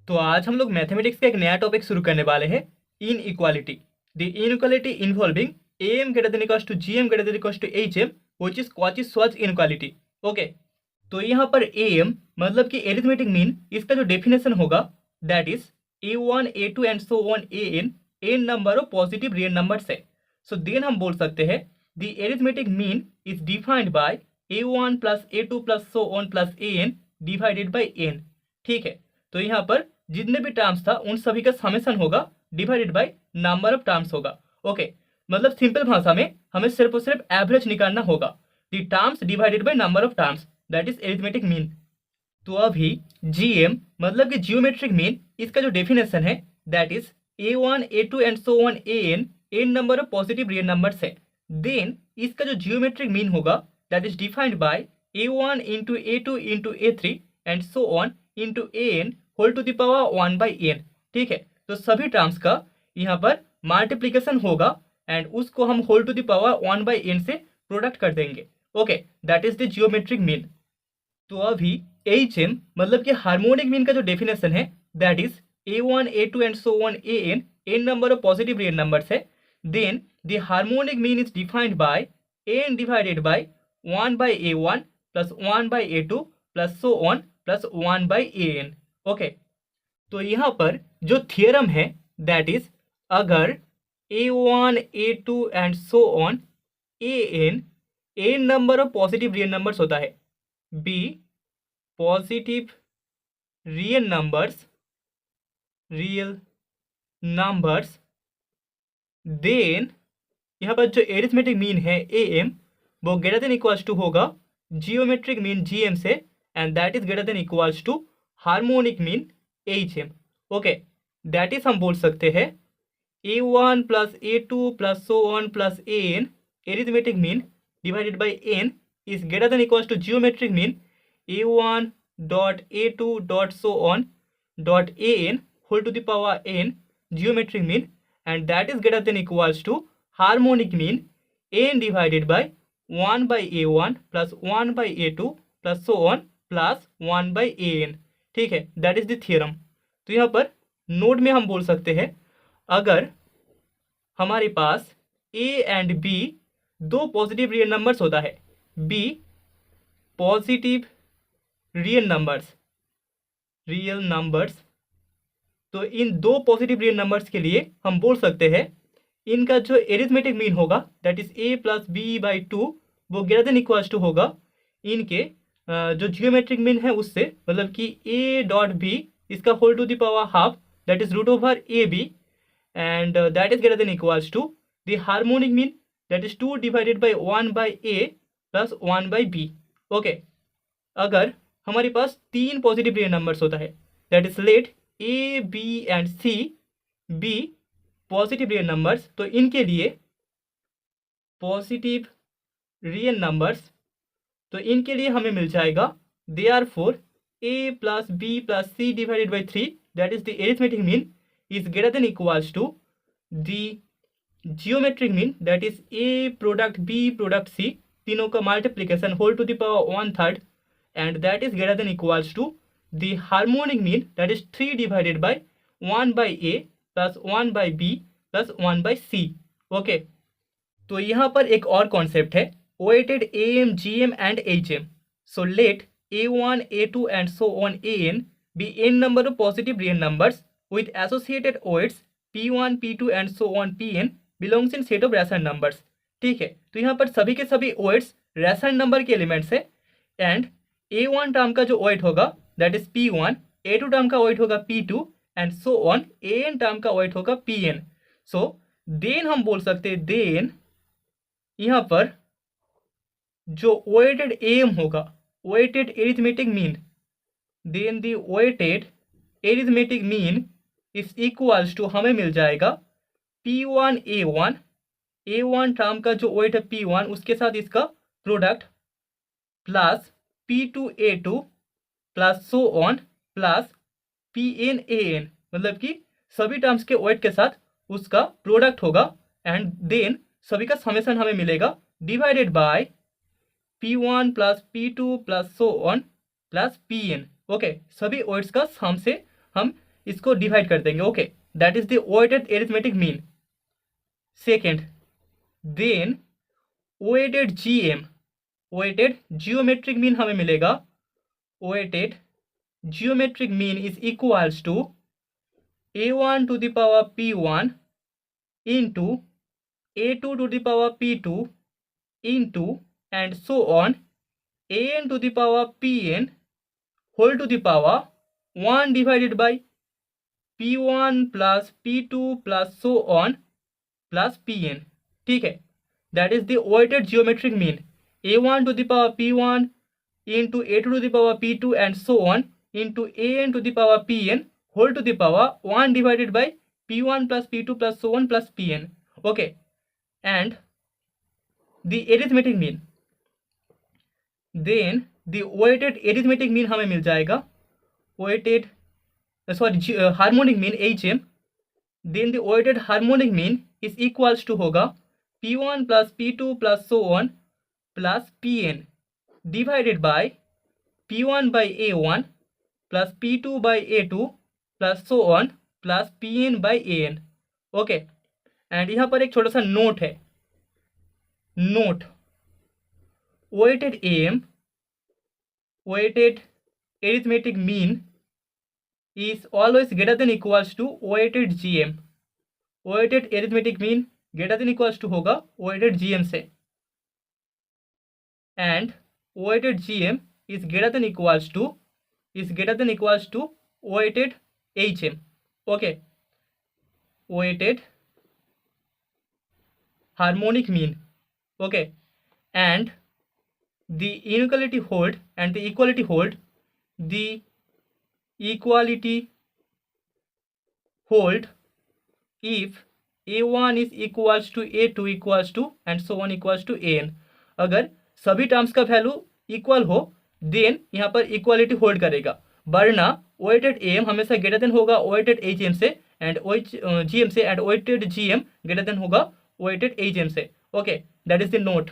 तो आज हम लोग मैथमेटिक्स का एक नया टॉपिक शुरू करने वाले हैं, inequality. The inequality involving A M greater than equals to G M greater than equals to H M which is Cauchy स्वच इनइक्वालिटी। ओके, तो यहाँ पर ए एम मतलब कि एरिथमेटिक मीन, इसका जो डेफिनेशन होगा that is A1 A2 and so on N number of positive real numbers है। सो देन हम बोल सकते हैं the arithmetic mean is defined by A1 plus A2 plus so on plus n divided by n. ठीक है, तो यहाँ पर जितने भी टर्म्स था उन सभी का समेशन होगा divided by number of terms होगा। ओके, मतलब सिंपल भाषा में हमें सिर्फ और सिर्फ एवरेज निकालना होगा, the terms divided by number of terms, that is arithmetic mean. तो अभी जीएम मतलब कि जियोमेट्रिक मीन, इसका जो डेफिनेशन है that is A1 A2 and so on N number of positive real numbers है। देन इसका जो जियोमेट्रिक मीन होगा that is defined by A1 into A2 into A3 and so on into n whole to the power 1 by n. ठीक है, तो सभी terms का यहाँ पर मल्टीप्लीकेशन होगा एंड उसको हम whole to the power 1 by n से प्रोडक्ट कर देंगे। Okay, that is the geometric mean. तो अभी एच एम मतलब कि हार्मोनिक मीन का जो डेफिनेशन है that is A1 A2 and so on N number of positive real numbers है। Then the harmonic mean is defined by N divided by 1 by A1 plus 1 by A2 plus so on plus 1 by N. Okay, तो यहाँ पर जो theorem है that is अगर A1 A2 and so on N number of positive real numbers होता है, be positive real numbers, then यहाँ पर जो एरिथमेटिक मीन है ए एम वो ग्रेटर देन इक्वल्स टू होगा जियोमेट्रिक मीन जी एम से, and that is greater than equals to harmonic mean H M. Okay, that is हम बोल सकते हैं A1 plus A2 plus so on plus n arithmetic mean divided by N is greater than equals to geometric mean A1 dot A2 dot so on dot n whole to the power n geometric mean, and that is greater than equals to harmonic mean n divided by 1 by A1 plus 1 by A2 plus so on plus 1 by n. ठीक है, that is the theorem. तो यहाँ पर note में हम बोल सकते हैं अगर हमारे पास ए एंड बी दो पॉजिटिव रियल नंबर्स होता है, बी पॉजिटिव रियल नंबर्स, तो इन दो पॉजिटिव रियल नंबर्स के लिए हम बोल सकते हैं इनका जो एरिथमेटिक मीन होगा that is a plus b by 2 वो ग्रेटर देन इक्वल्स टू होगा इनके जो जियोमेट्रिक मीन है उससे, मतलब कि ए डॉट बी इसका whole to the power half that is root over a b, and that is greater than equals to the harmonic mean that is 2 divided by 1 by a plus 1 by b. okay, अगर हमारे पास तीन positive real numbers होता है that is let a b and c be positive real numbers, तो इनके लिए positive real numbers, तो इनके लिए हमें मिल जाएगा therefore a plus b plus c divided by 3 that is the arithmetic mean is greater than equals to the geometric mean that is a product b product c, तीनों का multiplication whole to the power 1/3, and that is greater than equals to the harmonic mean that is 3 divided by 1 by a plus 1 by b plus 1 by c. Okay, तो यहाँ पर एक और concept है weighted A M G M and H M. So let A1 A2 and so on n be n number of positive real numbers with associated weights P1, P2 and so on Pn belongs in set of rational numbers। ठीक है, तो यहाँ पर सभी के सभी weights rational number के elements है, एंड A1 टर्म का जो weight होगा that is P1, A2 term का weight होगा P2 and so on An term का weight होगा Pn। सो देन हम बोल सकते हैं देन यहाँ पर जो weighted AM होगा weighted arithmetic mean, then the weighted arithmetic mean is equals to हमें मिल जाएगा P1 A1 टर्म का जो वेट है P1 उसके साथ इसका product plus P2 A2 plus so on plus Pn An, मतलब कि सभी टर्म्स के वेट के साथ उसका प्रोडक्ट होगा, एंड देन सभी का समेशन हमें मिलेगा divided by P1 plus P2 plus so on plus Pn। Okay, सभी वेट्स का सम से हम इसको डिवाइड कर देंगे। Okay, that is the weighted arithmetic mean. Second, then weighted GM, weighted geometric mean हमें मिलेगा। Weighted geometric mean is equals to a1 to the power p1 into a2 to the power p2 into and so on an to the power pn whole to the power 1 divided by p1 plus p2 plus so on plus pn। ठीक है, that is the weighted geometric mean a1 to the power p1 into a2 to the power p2 and so on into an to the power pn whole to the power 1 divided by p1 plus p2 plus so on plus pn। okay, and the arithmetic mean, then the weighted arithmetic mean हमें मिल जाएगा weighted harmonic mean hm, then the weighted harmonic mean is equals to होगा p1 plus p2 plus so on plus pn divided by p1 by a1 plus p2 by a2 plus so on plus P N by A N. Okay, and यहाँ पर एक छोटा सा note है। Note, weighted A M, weighted arithmetic mean is always greater than equals to weighted G M. Weighted arithmetic mean greater than equals to होगा weighted G M से, and weighted G M is greater than equals to weighted hm। okay, weighted harmonic mean। okay, and the inequality hold and the equality hold, the equality hold if a1 is equals to a2 equals to and so on equals to an। अगर सभी terms का value equal हो then यहाँ पर equality hold करेगा, वरना weighted M हमेशा greater than होगा वेटेड एच एम से एंड जी एम से, and weighted G M greater than होगा वेटेड एच एम से। Okay, that is the note.